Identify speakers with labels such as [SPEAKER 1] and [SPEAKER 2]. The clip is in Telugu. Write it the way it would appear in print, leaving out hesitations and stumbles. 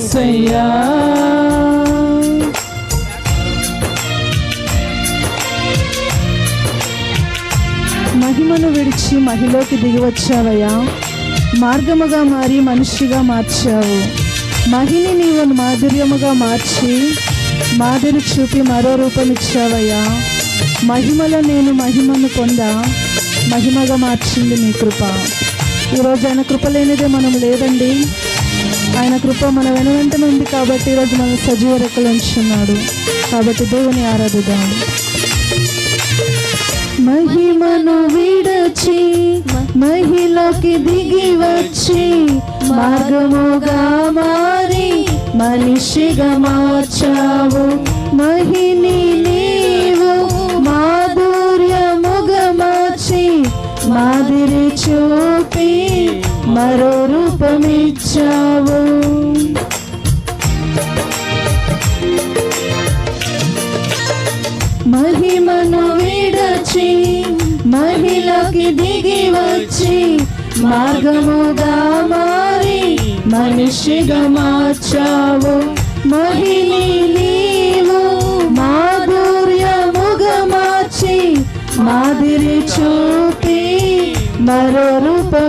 [SPEAKER 1] యేసయ్యా. మహిమను విడిచి మహిలోకి దిగి వచ్చావయ్యా. మార్గముగా మారి మనిషిగా మార్చావు. మహిని నీవు మాధుర్యముగా మార్చి మాదిరి చూపి మరో రూపమిచ్చావయ్యా. మహిమలో నేను మహిమను పొందా మహిమగా మార్చింది నీ కృప. ఈరోజు ఆయన కృప లేనిదే మనం లేదండి. ఆయన కృప మన వెనువెంటనే ఉంది కాబట్టి ఈరోజు మనం సజీవ రెక్కలు ఉంచున్నాడు. కాబట్టి దేవుని ఆరాధిద్దాం. మహిమను విడచి మహిలోకి దిగి వచ్చి మార్గముగా మారి మనిషిగా మార్చావు. మహిని నీవు మాధుర్యముగా మార్చి మాదిరి చూపి మరో రూపమిచ్చావు. మహిమను విడచి మహిలోకి దిగి వచ్చి మార్గముగా మారి మనిషిగా మార్చావు. మహిని నీవు మాధుర్యముగా మార్చి మాదిరి చూపి మరో రూపం